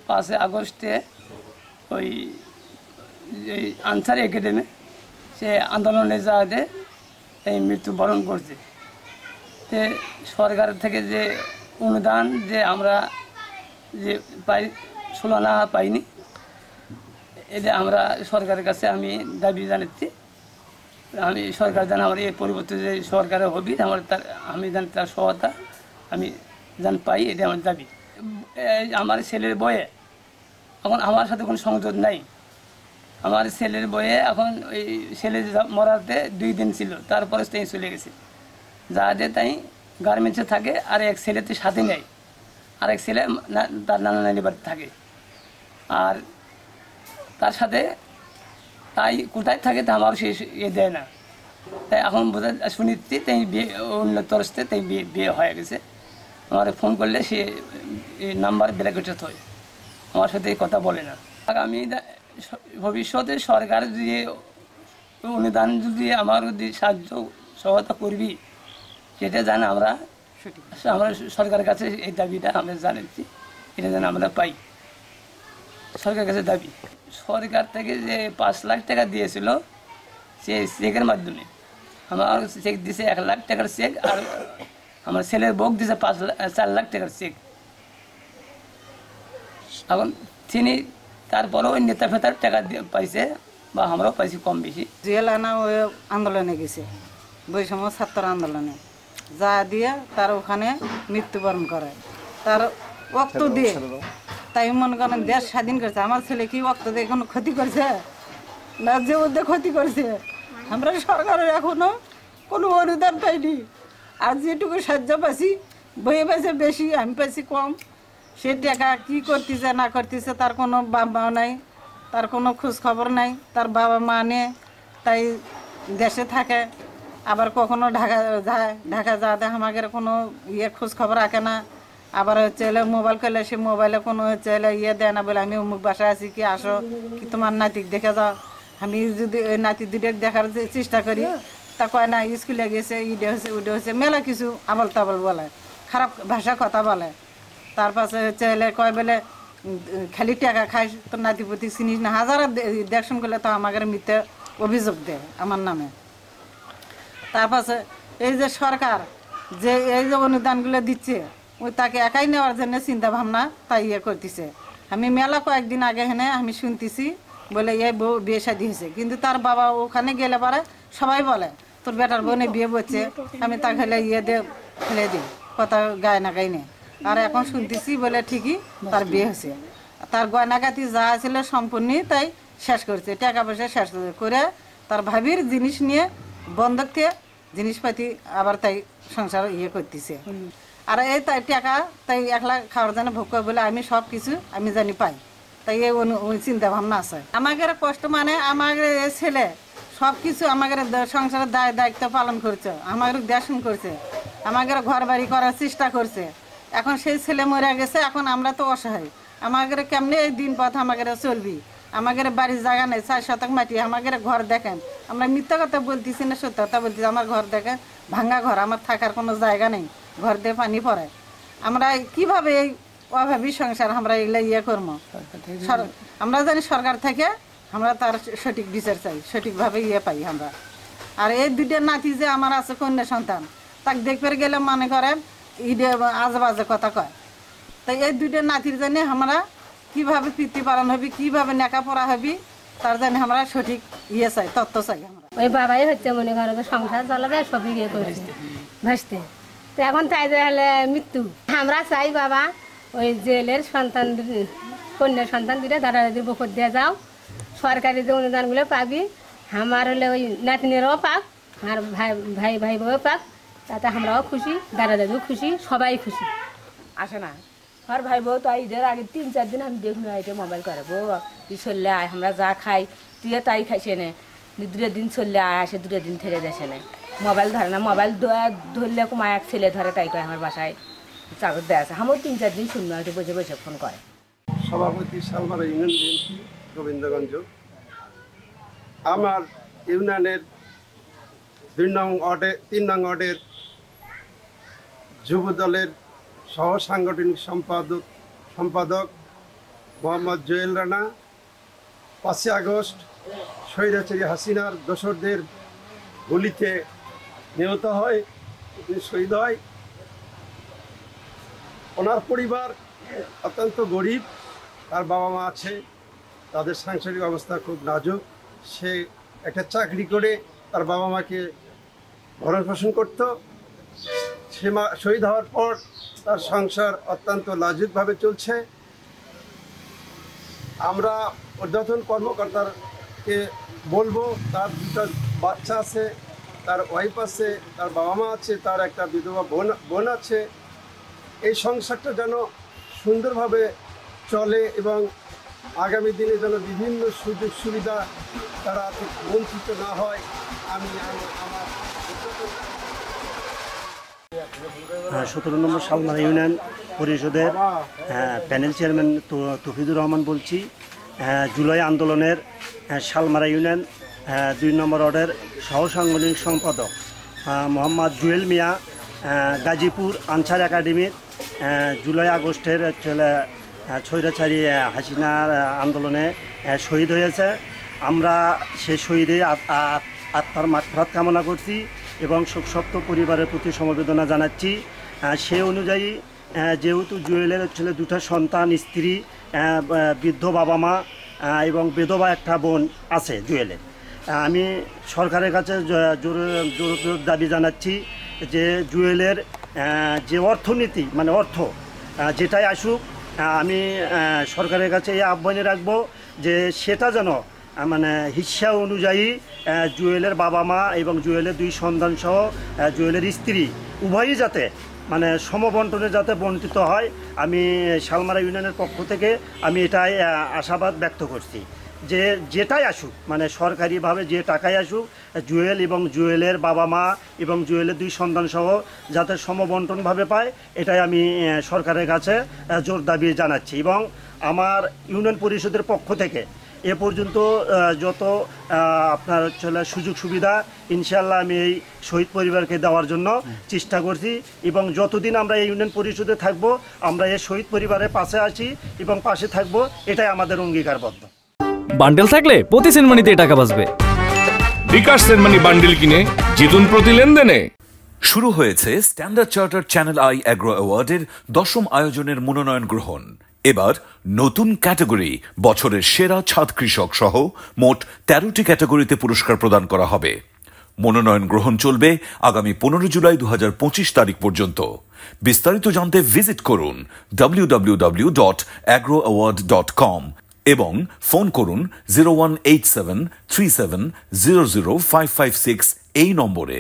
5 আগস্টে ওই answer academy সে আন্দোলনে যাওয়াতে এই মৃত্যুবরণ করছে। তে সরকার থেকে যে অনুদান যে আমরা যে পাই 16 আনা পাইনি, এটা আমরা সরকারের কাছে আমি দাবি জানাচ্ছি। আমি সরকার যেন আমার এই পরিবর্তে যে সরকারের হবি আমার আমি যেন তার সহায়তা আমি যেন পাই, এটা আমার দাবি। আমার ছেলের বয়ে এখন আমার সাথে কোনো সংযোগ নাই। আমার ছেলের বয়ে এখন ওই ছেলে মরাতে 2 দিন ছিল, তারপরে তাই চলে গেছে। যাতে তাই গার্মেন্টসে থাকে, আর এক ছেলেতে সাথে নেই, আর এক ছেলে তার নানা নানি বাড়িতে থাকে। আর তার সাথে তাই কোথায় থাকে তা আমার সে দেয় না। তাই এখন বোঝা শুনেছি তাই বিয়ে অন্য তরফতে তাই বিয়ে হয়ে গেছে। আমার ফোন করলে সে নাম্বার ব্ল্যাকলিস্ট হয়, আমার সাথে কথা বলে না। আমি ভবিষ্যতে সরকার যে অনুদান যদি আমার যদি সাহায্য সহায়তা করবি, সেটা যেন আমরা সরকারের কাছে এই দাবিটা আমরা জানাচ্ছি, এটা যেন আমরা পাই। সরকারের কাছে দাবি, সরকার থেকে যে 5 লাখ টাকা দিয়েছিল সে চেকের মাধ্যমে আমার চেক দিয়েছে 1 লাখ টাকার চেক, আর আমার ছেলের বউ দিয়েছে 4 লাখ টাকার চেক। এখন তিনি তারপরেও ওই নেতা ফেতার টাকা পাইছে বা আমরাও পাইছি কম বেশি। জেল আনা ওই আন্দোলনে গেছে, বৈষম্য ছাত্র আন্দোলনে যা দিয়ে তার ওখানে মৃত্যুবরণ করে, তার রক্ত দিয়ে। তাই মনে করেন দেশ স্বাধীন করছে। আমার ছেলে কি রক্ত দিয়ে কোনো ক্ষতি করছে না, যে ওদের ক্ষতি করছে। আমরা সরকারের এখনো কোনো অনুদান পাইনি, আর যেটুকু সাহায্য পাইছি বইয়ে পাইছে বেশি, আমি পাইছি কম। সে টাকা কী করতেছে না করতেছে তার কোনো বাবা নাই, তার কোনো খোঁজ খবর নাই। তার বাবা মা নেই, তাই দেশে থাকে। আবার কখনো ঢাকা যায়, ঢাকা যাওয়াতে আমাদের কোনো খোঁজ খবর রাখে না। আবার হচ্ছে মোবাইল করলে সে মোবাইলে কোনো হচ্ছে দেয় না, বলে আমি অমুক বাসায় আছি, কি আসো, কি তোমার নাতিক দেখে যাও। আমি যদি ওই নাতি দুটো দেখার চেষ্টা করি, তা কয় না স্কুলে গেছে, ইডে হচ্ছে উডে হচ্ছে, মেলা কিছু আবল তাবল বলে, খারাপ ভাষা কথা বলে। তার পাশে হচ্ছে কয় বলে খালি টাকা খাই, তোর নাতিপতি চিনিস না। হাজার দেখশন করলে তো আমাদের মিথ্যে অভিযোগ দেয় আমার নামে। তার পাশে এই যে সরকার যে এই যে অনুদানগুলো দিচ্ছে, ওই তাকে একাই নেওয়ার জন্য চিন্তা ভাবনা তাই করতেছে। আমি মেলা কয়েকদিন আগে হেনে আমি শুনতেছি বলে এই বউ বিয়ে শাদী হয়েছে, কিন্তু তার বাবা ওখানে গেলে পরে সবাই বলে তোর বেটার বোনে বিয়ে করছে, আমি তাকে দিয়ে ফেলে দিই, কথা গায় না গাই নেই। আর এখন শুনতেছি বলে ঠিকই তার বিয়ে হয়েছে। তার গয়নাগাতি যা ছিল সম্পূর্ণ তাই শেষ করছে, টাকা পয়সা শেষ করে তার ভাবির জিনিস নিয়ে বন্ধক দিয়ে জিনিসপাতি আবার তাই সংসার করতেছে। আর এই তাই টাকা তাই 1 লাখ খাওয়ার জন্য ভোগ করে বলে আমি সব কিছু আমি জানি পাই, তাই এই চিন্তা ভাবনা আছে। আমাদের কষ্ট মানে আমাদের এই ছেলে সব কিছু আমাদের সংসারের দায়িত্ব পালন করছে, আমাদের দেশন করছে, আমাদের ঘর বাড়ি করার চেষ্টা করছে। এখন সেই ছেলে মরে গেছে, এখন আমরা তো অসহায়। আমাদের কেমনি এই দিন পথ আমাদের চলবি? আমাদের বাড়ির জায়গা নেই, 4 শতক মাটি, আমাদের ঘর দেখেন। আমরা মিথ্যা কথা বলতেছি না, সত্য কথা বলতেছি। আমার ঘর দেখেন, ভাঙ্গা ঘর, আমার থাকার কোনো জায়গা নেই, ঘর দিয়ে পানি পড়ে। আমরা কিভাবে এই অভাবী সংসার আমরা এগুলো করবো? আমরা জানি সরকার থেকে আমরা তার সঠিক বিচার চাই, সঠিকভাবে পাই আমরা। আর এই 2টা নাতি যে আমার আছে কন্যা সন্তান, তাকে দেখতে গেলে মনে করেন ঈদে আজে বাজে কথা কয়। তাই এই 2টা নাতির জন্য আমরা কিভাবে পিতৃ পালন হবি, কিভাবে লেখাপড়া হবি, তার জন্য আমরা সঠিক চাই, তত্ত্ব চাই। আমরা ওই বাবাই হচ্ছে মনে করো সংসার চালাবে, সবই করছে ভাসতে। তো এখন তাই হলে মৃত্যু। আমরা চাই বাবা ওই জেলের সন্তান কন্যা সন্তান 2টা দাদা দাদির বকর দিয়ে যাও, সরকারি যে অনুদানগুলো পাবি আমার হলে ওই নাতিনেরও পাক, আর ভাই ভাই বউ পাক, তাতে আমরাও খুশি, দাদা দাদিও খুশি, সবাই খুশি। আসে না আমার ভাই বউ তো ঈদের আগে 3-4 দিন আমি দেখুন এটা মোবাইল করে, বউ তুই চললে আয়, আমরা যা খাই তুই তাই খাইছে নে, 2 দিন চললে আয়, আসে 2 দিন থেকে যাচ্ছে না, মোবাইল ধরে না। মোবাইল ধরলে কুমা এক ছেলে ধরে, তাই কয় আমার বাসায় চাকর দেওয়া আছে। আমার 3-4 দিন শুনবো, একটু বসে বসে ফোন করে। সভাপতি সালমারা ইউনিয়ন বিএনপি গোবিন্দগঞ্জ। আমার ইউনিয়নের 3 নং ওয়ার্ডের যুব দলের সহ সাংগঠনিক সম্পাদক সম্পাদক মোহাম্মদ জুয়েল রানা 5 আগস্ট স্বৈরাচারী হাসিনার দোসরদের গুলিতে নিহত হয়, তিনি শহীদ হয়। ওনার পরিবার অত্যন্ত গরিব, তার বাবা মা আছে, তাদের সাংসারিক অবস্থা খুব নাজুক। সে একটা চাকরি করে তার বাবা মাকে ভরণ পোষণ করত। সে শহীদ হওয়ার পর তার সংসার অত্যন্ত লাজুকভাবে চলছে। আমরা ঊর্ধ্বতন কর্মকর্তাকে বলবো, তার 2টা বাচ্চা আছে, তার ওয়াইফ আছে, তার বাবা মা আছে, তার একটা বিধবা বোন আছে। এই সংসারটা যেন সুন্দরভাবে চলে এবং আগামী দিনে যেন বিভিন্ন সুযোগ সুবিধা তারা বঞ্চিত না হয়। আমি আমার 17 নম্বর শালমারা ইউনিয়ন পরিষদের প্যানেল চেয়ারম্যান তৌহিদুর রহমান বলছি। জুলাই আন্দোলনের শালমারা ইউনিয়ন 2 নম্বর ওয়ার্ডের সহসাংগঠনিক সম্পাদক মোহাম্মদ জুয়েল মিয়া গাজীপুর আনসার একাডেমির জুলাই আগস্টের স্বৈরাচারী হাসিনার আন্দোলনে শহীদ হয়েছে। আমরা সে শহীদে আত্মার মাগফিরাত কামনা করছি এবং শোকসপ্ত পরিবারের প্রতি সমবেদনা জানাচ্ছি। সে অনুযায়ী যেহেতু জুয়েলের 2টা সন্তান, স্ত্রী, বৃদ্ধ বাবা মা এবং বিধবা একটা বোন আছে জুয়েলের, আমি সরকারের কাছে জোর দাবি জানাচ্ছি যে জুয়েলের যে অর্থনীতি মানে অর্থ যেটাই আসুক, আমি সরকারের কাছে এই আহ্বানে রাখবো যে সেটা যেন মানে হিস্সা অনুযায়ী জুয়েলের বাবা মা এবং জুয়েলের 2 সন্তান সহ জুয়েলের স্ত্রী উভয়ই যাতে মানে সমবন্টনে যাতে বন্টিত হয়। আমি শালমারা ইউনিয়নের পক্ষ থেকে আমি এটাই আশাবাদ ব্যক্ত করছি যে যেটাই আসুক মানে সরকারিভাবে যে টাকাই আসুক, জুয়েল এবং জুয়েলের বাবা মা এবং জুয়েলের 2 সন্তান সহ যাতে সমবন্টনভাবে পায়, এটাই আমি সরকারের কাছে জোর দাবি জানাচ্ছি। এবং আমার ইউনিয়ন পরিষদের পক্ষ থেকে এ পর্যন্ত যত আপনার সুযোগ সুবিধা ইনশাআল্লাহ আমি এই শহীদ পরিবারকে দেওয়ার জন্য চেষ্টা করছি এবং যতদিন আমরা এই ইউনিয়ন পরিষদে থাকব আমরা এই শহীদ পরিবারের পাশে আছি এবং পাশে থাকব, এটাই আমাদের অঙ্গীকারবদ্ধ। বান্ডেল থাকলে প্রতি সেনমানিতে টাকা বাঁচবে। বিকাশ সেনমানি বান্ডেল কিনে জিতুন প্রতি লেনদেনে। শুরু হয়েছে standard chartered channel I agro অ্যাওয়ার্ডের 10ম আয়োজনের মনোনয়ন গ্রহণ। এবার নতুন ক্যাটাগরি বছরের সেরা ছাদ কৃষক সহ মোট 13টি ক্যাটাগরিতে পুরস্কার প্রদান করা হবে। মনোনয়ন গ্রহণ চলবে আগামী 15 জুলাই 2025 তারিখ পর্যন্ত। বিস্তারিত জানতে ভিজিট করুন www.agroaward.com এবং ফোন করুন 018737000556 এই নম্বরে।